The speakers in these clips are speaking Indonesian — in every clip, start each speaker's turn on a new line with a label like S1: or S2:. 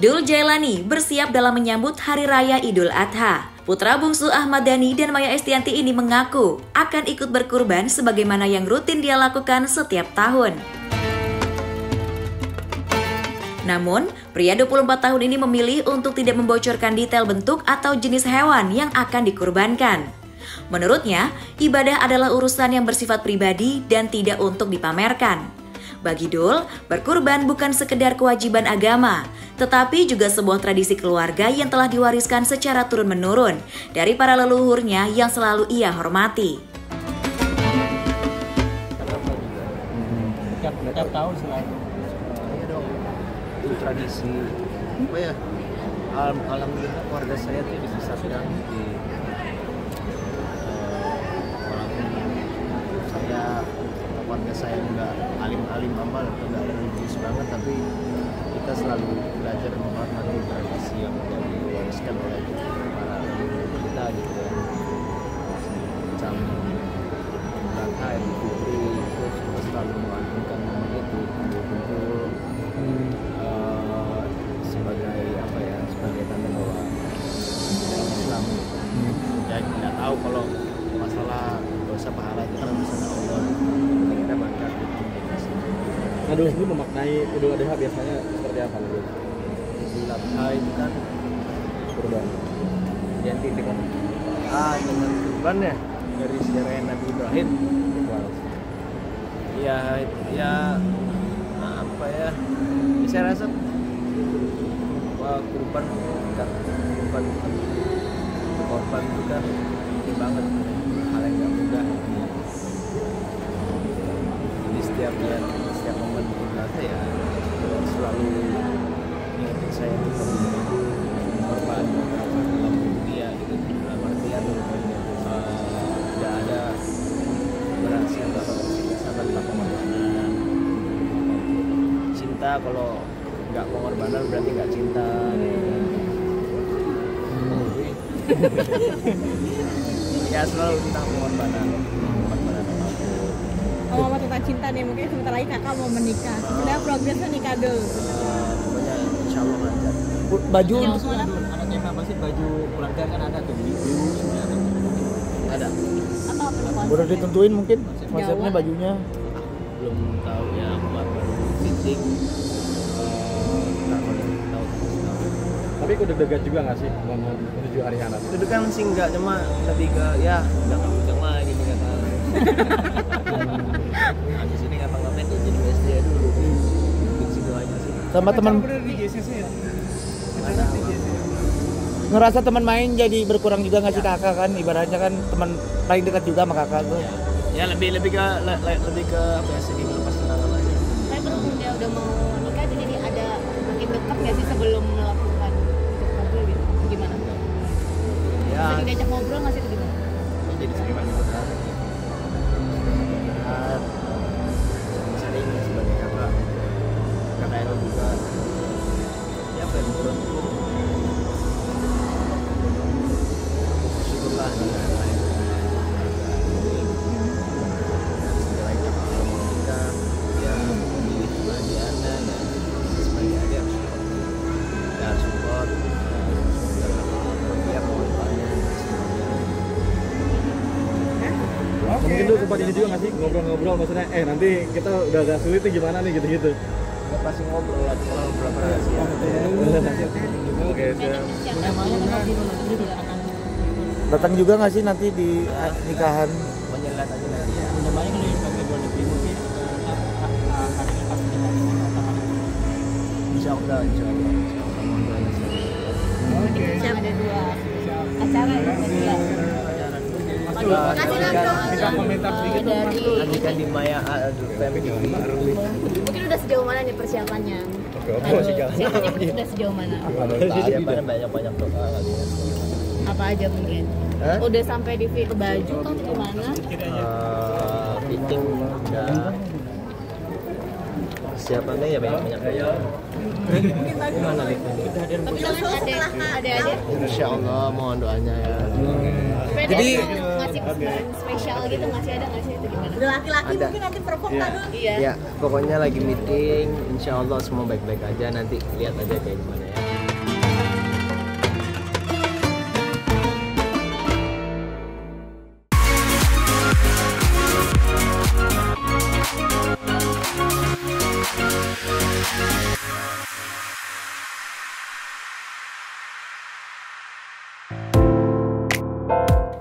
S1: Dul Jailani bersiap dalam menyambut Hari Raya Idul Adha. Putra bungsu Ahmad Dhani dan Maya Estianti ini mengaku akan ikut berkurban sebagaimana yang rutin dia lakukan setiap tahun. Namun, pria 24 tahun ini memilih untuk tidak membocorkan detail bentuk atau jenis hewan yang akan dikurbankan. Menurutnya, ibadah adalah urusan yang bersifat pribadi dan tidak untuk dipamerkan. Bagi Dul, berkurban bukan sekedar kewajiban agama, tetapi juga sebuah tradisi keluarga yang telah diwariskan secara turun-menurun dari para leluhurnya yang selalu ia hormati.
S2: Setiap tahun selalu.
S3: Iya dong, itu tradisi. Apa ya? Alhamdulillah keluarga saya tuh disesatkan di walaupun keluarga saya nggak alim-alim amal atau nggak religius banget, tapi kita selalu belajar menghormati tradisi yang sudah diwariskan oleh para leluhur kita gitu ya. Macam Bangka, Idul Fitri, terus kita selalu mengagungkan momen itu, kumpul sebagai apa ya, sebagai tanda bahwa kita Islam. Jadi tidak tahu kalau masalah dosa pahala itu kan bersama Allah. Kita bangga gitu.
S2: Nah, Dul sendiri memaknai Idul Adha biasanya seperti apa, Dul?
S3: Idul Adha itu kan
S2: Kurban.
S3: identik dengan kurban ya, dari sejarah Nabi Ibrahim. Ya apa ya? Saya rasa kurban itu kan penting banget, hal yang nggak mudah. Jadi setiap momen kita ya selalu ingetin saya untuk korban dalam dunia gitu, dalam artian tidak ada berhasil atau tersisa tanpa pengorbanan. Cinta kalau nggak pengorbanan berarti nggak cinta. Ya selalu tentang pengorbanan apapun.
S4: Ngomong tentang cinta nih, mungkin sebentar lagi kakak mau menikah. Sebenarnya progresnya nikah dulu.
S3: Pokoknya insya Allah lancar.
S2: Baju
S4: Yang
S2: untuk
S4: mana?
S2: ada tema apa sih? Baju keluarga kan ada tuh, biru sebenarnya.
S3: Ada.
S4: Atau apa nih
S2: Udah ditentuin mungkin konsepnya
S4: Jawa.
S2: bajunya.
S3: Belum tahu ya, baru fitting. Tahu.
S2: Tapi udah deg-degan juga nggak sih menuju hari anak?
S3: Itu kan sih nggak, cuma lebih ke ya udah nggak bujang lagi nih kata. Habis ini ngapa-ngapain tuh jadi SD dulu. Bikin situ aja sih.
S2: Sama teman
S3: Ada.
S2: ngerasa teman main jadi berkurang juga nggak sih kakak kan? Ibaratnya kan teman paling dekat juga sama kakak tuh.
S3: Ya lebih ke apa ya, sedih melepas kenangan aja.
S4: Saya berhubung dia udah mau nikah, jadi ada makin dekat nggak sih sebelum melakukan ngobrol gitu? Gimana?
S3: Ya.
S4: Sering diajak ngobrol nggak sih itu gimana?
S3: Jadi sering banget sering sebagai kakak Ero juga ya berkurang syukurlah dengan lain segala kita kalau mau nikah ya memilih sebagai anak dan sebagai adik harus support ya pokoknya
S2: Mungkin tuh sempat ini juga nggak sih ngobrol-ngobrol maksudnya nanti kita udah agak sulit nih gimana nih gitu-gitu.
S3: ya pasti ngobrol lah, cuma berapa rahasia.
S2: Oke, siap.
S4: Datang
S2: Datang juga nggak sih nanti di nikahan?
S3: Menyelat aja nanti ya.
S2: Udah banyak nih pakai luar negeri mungkin hari pas
S3: Insya Allah.
S4: Oke. Ada dua acara ya.
S3: Kasih
S2: komentar sedikit
S3: nanti kan di Maya Family.
S4: Mungkin udah sejauh mana nih persiapannya? Siapanya udah sejauh mana?
S3: Persiapannya banyak doa lagi.
S4: Apa aja mungkin? Udah sampai di fit baju kan gimana?
S3: Fitting udah. Persiapannya ya banyak. Gimana nih?
S4: Tapi ada.
S3: Insya Allah mohon doanya ya.
S4: Jadi ngasih kesempatan spesial gitu ngasih ada nggak sih itu gimana? Udah laki-laki
S3: Ada.
S4: mungkin nanti perform kan? Iya.
S3: Ya pokoknya lagi meeting. Insya Allah semua baik-baik aja. Nanti lihat aja kayak gimana ya.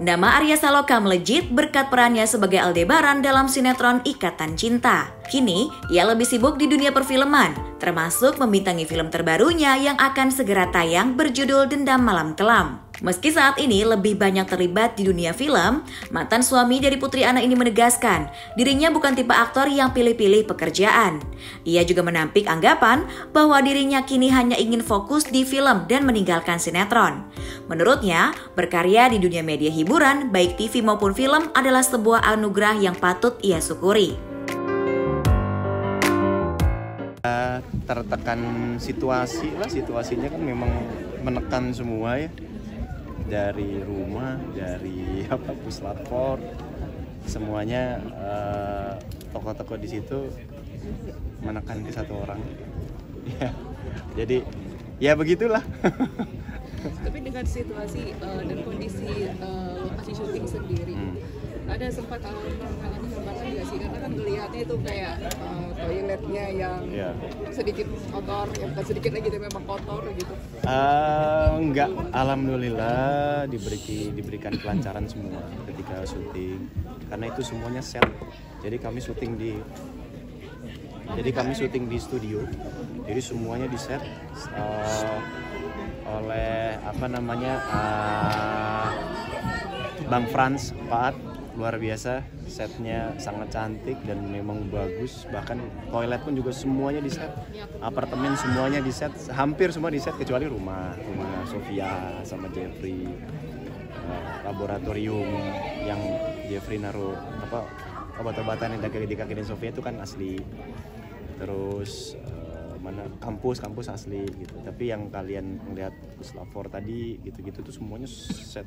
S1: Nama Arya Saloka melejit berkat perannya sebagai Aldebaran dalam sinetron Ikatan Cinta. Kini, ia lebih sibuk di dunia perfilman, termasuk membintangi film terbarunya yang akan segera tayang berjudul Dendam Malam Kelam. Meski saat ini lebih banyak terlibat di dunia film, mantan suami dari Putri Ana ini menegaskan dirinya bukan tipe aktor yang pilih-pilih pekerjaan. Ia juga menampik anggapan bahwa dirinya kini hanya ingin fokus di film dan meninggalkan sinetron. Menurutnya, berkarya di dunia media hiburan, baik TV maupun film adalah sebuah anugerah yang patut ia syukuri.
S5: Tertekan situasinya kan memang menekan semua ya. Dari rumah, dari puslapor, semuanya tokoh-tokoh di situ menekan ke satu orang. Ya, jadi ya begitulah.
S6: Tapi dengan situasi dan kondisi lokasi syuting sendiri, ada sempat mengalami hambatan nggak sih? Karena kan ngelihatnya itu kayak toiletnya yang sedikit kotor, yang bukan sedikit lagi tapi memang kotor gitu.
S5: Enggak, alhamdulillah diberikan kelancaran semua ketika syuting, karena itu semuanya set. Jadi kami syuting di studio, jadi semuanya di set oleh Bang Frans Paat. Luar biasa, setnya sangat cantik dan memang bagus, bahkan toilet pun juga semuanya di set, apartemen semuanya di set, hampir semua di set kecuali rumah Sofia sama Jeffrey, laboratorium yang Jeffrey naruh obat-obatan yang di kaki Sofia itu kan asli, terus kampus asli gitu, tapi yang kalian melihat puslapor tadi gitu-gitu tuh semuanya set.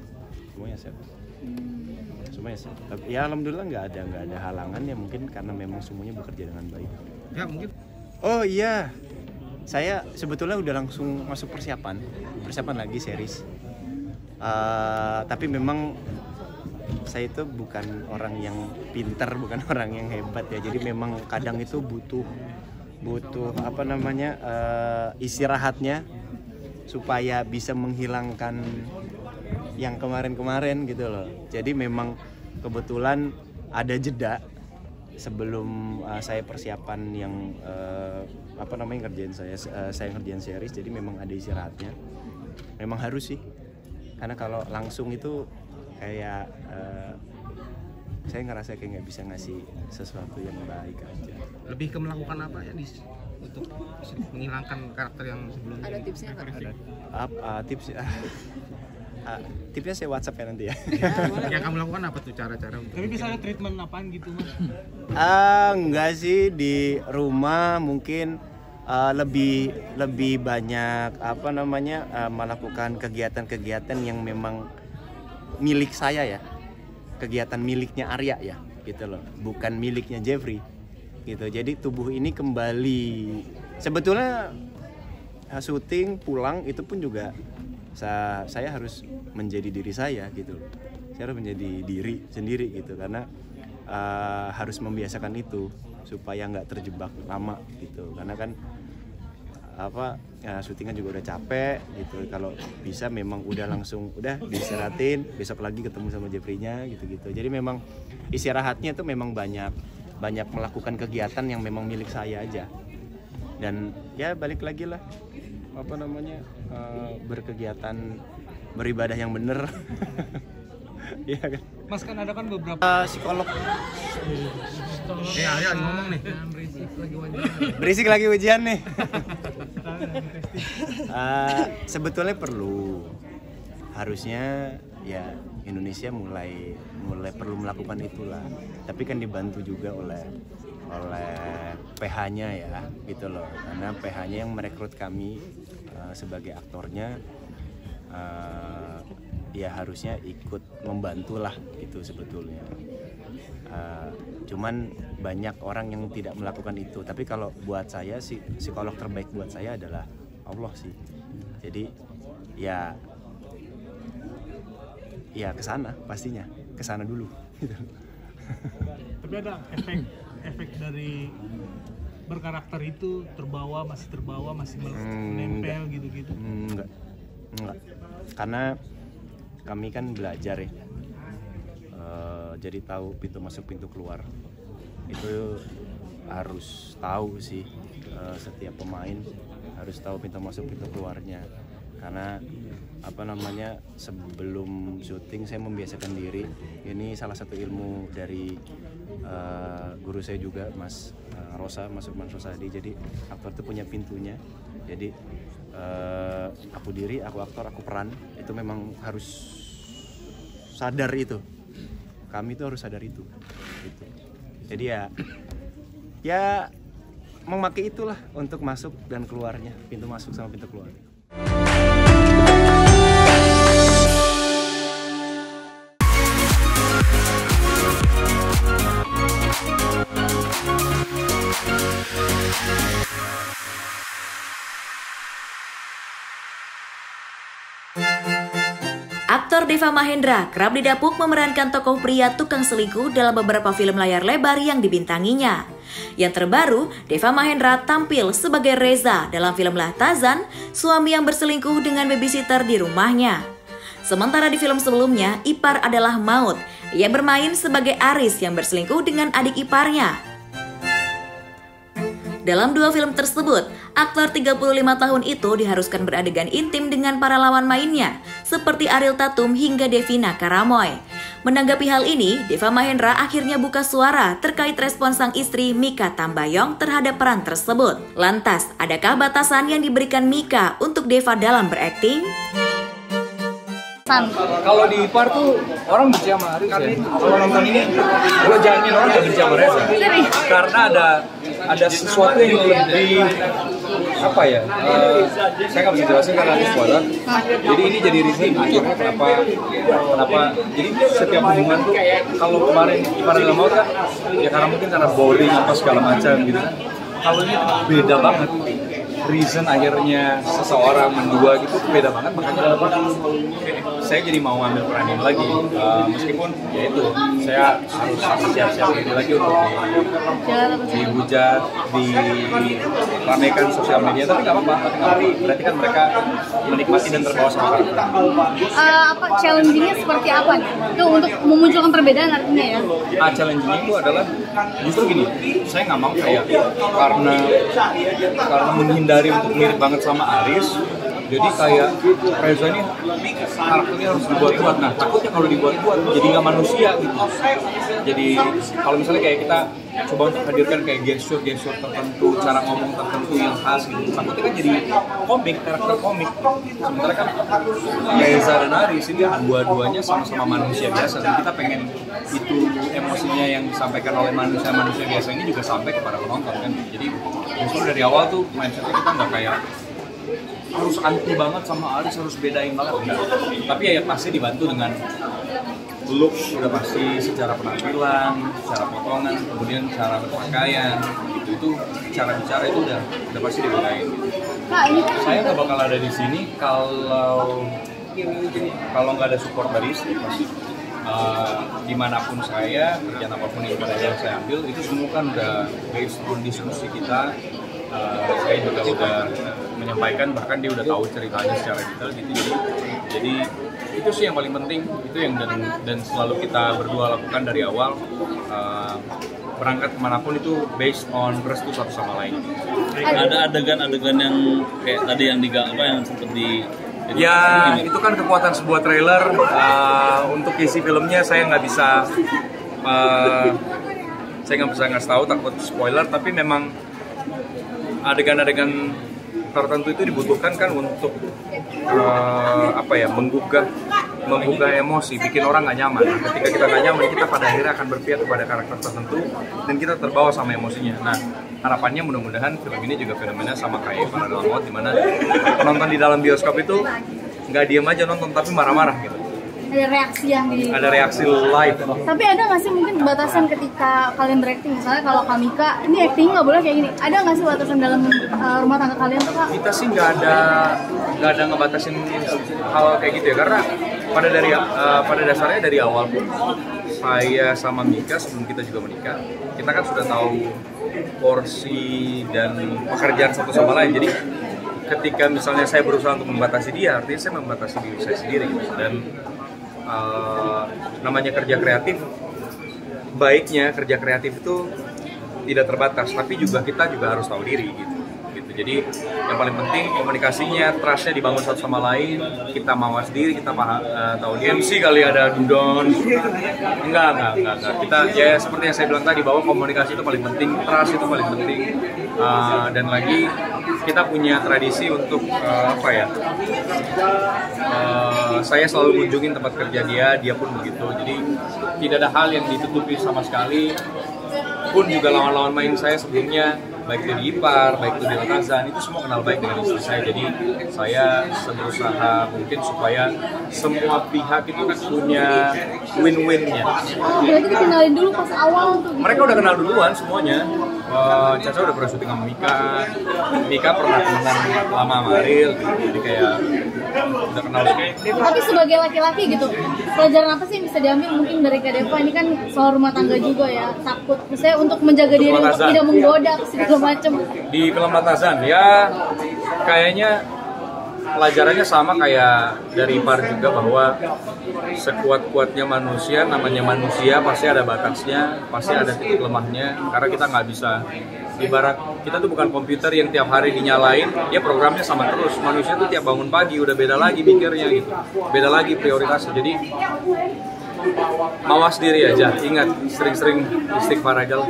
S5: Tapi ya alhamdulillah nggak ada halangan ya, mungkin karena memang semuanya bekerja dengan baik.
S2: Ya mungkin.
S5: Oh iya, saya sebetulnya udah langsung masuk persiapan lagi series. Tapi memang saya itu bukan orang yang pintar, bukan orang yang hebat ya. Jadi memang kadang itu butuh istirahatnya supaya bisa menghilangkan yang kemarin-kemarin gitu loh. Jadi memang kebetulan ada jeda sebelum saya persiapan yang ngerjain saya ngerjain series. Jadi memang ada istirahatnya. Memang harus sih. Karena kalau langsung itu kayak saya ngerasa kayak nggak bisa ngasih sesuatu yang baik aja.
S2: Lebih ke melakukan apa ya untuk menghilangkan karakter yang sebelumnya?
S6: Ada tipsnya nggak?
S5: Tipsnya saya WhatsApp ya nanti ya.
S2: Yang kamu lakukan apa tuh cara-cara? Tapi bisa ada treatment apaan gitu mas?
S5: Enggak sih, di rumah mungkin lebih banyak melakukan kegiatan-kegiatan yang memang milik saya ya, kegiatan miliknya Arya ya gitu loh, bukan miliknya Jeffrey gitu. Jadi tubuh ini kembali, sebetulnya syuting pulang itu pun juga saya harus menjadi diri saya gitu. Saya harus menjadi diri sendiri gitu, karena harus membiasakan itu supaya nggak terjebak lama gitu. Karena kan syutingan juga udah capek gitu. Kalau bisa memang udah diistirahatin, besok lagi ketemu sama Jeffrey-nya gitu-gitu. Jadi memang istirahatnya itu memang banyak melakukan kegiatan yang memang milik saya aja. Dan ya balik lagi lah berkegiatan, beribadah yang bener. Iya kan?
S2: Mas kan ada kan beberapa
S5: psikolog.
S2: Ayo ngomong nih.
S5: Berisik lagi ujian nih. Sebetulnya harusnya ya Indonesia mulai perlu melakukan itulah. Tapi kan dibantu juga oleh PH-nya ya gitu loh. Karena PH-nya yang merekrut kami sebagai aktornya, ya harusnya ikut membantulah itu sebetulnya. Cuman banyak orang yang tidak melakukan itu. Tapi kalau buat saya sih, psikolog terbaik buat saya adalah Allah sih. Jadi ya kesana pastinya, kesana dulu gitu.
S7: Tapi ada efek dari berkarakter itu masih terbawa masih menempel gitu-gitu?
S5: Enggak. Karena kami kan belajar ya jadi tahu pintu masuk pintu keluar. Itu harus tahu sih, setiap pemain harus tahu pintu masuk pintu keluarnya. Karena sebelum syuting saya membiasakan diri. Ini salah satu ilmu dari guru saya juga, Mas Lukman Rosadi. Jadi aktor itu punya pintunya. Jadi aku diri, aku aktor, aku peran, itu memang harus sadar itu. Kami itu harus sadar itu. Gitu. Jadi ya memakai itulah untuk masuk dan keluarnya, pintu masuk sama pintu keluar.
S1: Aktor Deva Mahendra kerap didapuk memerankan tokoh pria tukang selingkuh dalam beberapa film layar lebar yang dibintanginya. Yang terbaru, Deva Mahendra tampil sebagai Reza dalam film Lahtazan, suami yang berselingkuh dengan babysitter di rumahnya. Sementara di film sebelumnya, Ipar Adalah Maut, ia bermain sebagai Aris yang berselingkuh dengan adik iparnya. Dalam dua film tersebut, aktor 35 tahun itu diharuskan beradegan intim dengan para lawan mainnya, seperti Ariel Tatum hingga Devina Karamoy. Menanggapi hal ini, Deva Mahendra akhirnya buka suara terkait respon sang istri Mika Tambayong terhadap peran tersebut. Lantas, adakah batasan yang diberikan Mika untuk Deva dalam berakting?
S8: Kalau di Ipar tuh orang benci sama Aris ya. Kalau nonton ini, gue jamin orang gak benci sama Reza. Karena ada sesuatu yang lebih apa ya? Saya nggak bisa jelasin karena ada spoiler. Jadi ini jadi reason akhirnya kenapa. Jadi setiap hubungan tuh kalau kemarin Ipar Adalah Maut kan, ya karena mungkin karena boring apa segala macam gitu. Kalau ini beda banget. Reason akhirnya seseorang mendua gitu beda banget, makanya saya jadi mau ambil peran ini lagi, meskipun ya itu saya harus siap-siap diri lagi untuk dihujat, diramaikan sosial media, tapi nggak apa-apa, berarti kan mereka menikmati dan terbawa sama karakter.
S4: Challenge-nya seperti apa nih? Itu untuk memunculkan perbedaan artinya ya?
S8: Challenge-nya itu adalah justru gini, saya nggak mau kayak karena menghindari untuk mirip banget sama Aris, jadi kayak Reza ini karakternya harus dibuat-buat. Nah, takutnya kalau dibuat-buat jadi nggak manusia gitu. Jadi kalau misalnya kayak kita coba untuk hadirkan kayak gesture tertentu, cara ngomong tertentu yang khas gitu, takutnya kan jadi karakter komik. Sementara kan Reza dan Aris ini dua-duanya sama-sama manusia biasa, dan kita pengen itu emosinya yang disampaikan oleh manusia biasa ini juga sampai kepada penonton kan. Jadi justru dari awal tuh mindsetnya kita nggak kayak harus anti banget sama Aris, harus bedain banget enggak. Tapi ya pasti dibantu dengan look, udah pasti secara penampilan, secara potongan, kemudian cara berpakaian gitu. Itu cara bicara itu udah pasti dibedain gitu. Saya nggak bakal ada di sini kalau nggak ada support dari istri pasti. Dimanapun saya, kerjaan apapun yang saya ambil, itu semua kan udah based on diskusi kita. Saya juga udah menyampaikan, bahkan dia udah tahu ceritanya secara detail gitu. Jadi itu sih yang paling penting, itu yang dan selalu kita berdua lakukan dari awal. Berangkat kemanapun itu based on restu satu sama lain.
S9: Ada adegan-adegan yang kayak tadi yang yang seperti
S8: ya itu kan kekuatan sebuah trailer. Untuk isi filmnya saya nggak bisa ngasih tahu, takut spoiler, tapi memang adegan-adegan tertentu itu dibutuhkan kan untuk menggugah emosi, bikin orang nggak nyaman. Ketika kita nggak nyaman, kita pada akhirnya akan berpihak kepada karakter tertentu dan kita terbawa sama emosinya. Nah, harapannya mudah-mudahan film ini juga fenomena sama kayak Ipar Adalah Maut, dimana penonton di dalam bioskop itu nggak diam aja nonton tapi marah-marah gitu.
S4: Ada reaksi
S8: live.
S4: Tapi ada nggak sih mungkin batasan ketika kalian berakting? Misalnya kalau Kamika, ini acting nggak boleh kayak gini. Ada nggak sih batasan dalam rumah tangga kalian tuh, Kak?
S8: Kita sih nggak ada ngebatasin hal kayak gitu ya, karena pada dasarnya dari awal pun saya sama Mika sebelum kita juga menikah, kita kan sudah tahu porsi dan pekerjaan satu sama lain. Jadi ketika misalnya saya berusaha untuk membatasi dia, artinya saya membatasi diri saya sendiri gitu. Dan namanya kerja kreatif, baiknya kerja kreatif itu tidak terbatas, tapi kita juga harus tahu diri gitu. Jadi yang paling penting komunikasinya, trustnya dibangun satu sama lain. Kita mawas diri, kita tahu diri. MC kali ada dudon. Enggak. Kita ya seperti yang saya bilang tadi, bahwa komunikasi itu paling penting, trust itu paling penting. Dan lagi kita punya tradisi untuk saya selalu kunjungin tempat kerja dia pun begitu. Jadi tidak ada hal yang ditutupi sama sekali. Pun juga lawan-lawan main saya sebelumnya, baik itu di Ipar, baik itu di Letazan, itu semua kenal baik dengan istri saya. Jadi saya berusaha mungkin supaya semua pihak itu punya win-winnya.
S4: Berarti dikenalin dulu pas awal tuh gitu?
S8: Mereka udah kenal duluan semuanya. Caca udah pernah syuting sama Mika pernah temenan lama sama Ariel, jadi kayak udah kenal.
S4: Tapi sebagai laki-laki gitu, pelajaran apa sih yang bisa diambil mungkin dari Kak Deva? Ini kan soal rumah tangga juga ya, takut misalnya untuk menjaga diri untuk tidak menggoda segala macam. Di
S8: film Letazan ya kayaknya pelajarannya sama kayak dari Ipar juga, bahwa sekuat-kuatnya manusia, namanya manusia pasti ada batasnya, pasti ada titik lemahnya, karena kita nggak bisa, ibarat kita tuh bukan komputer yang tiap hari dinyalain, ya programnya sama terus. Manusia tuh tiap bangun pagi udah beda lagi mikirnya gitu, beda lagi prioritasnya. Jadi mawas diri aja, ingat sering-sering istighfar aja lah.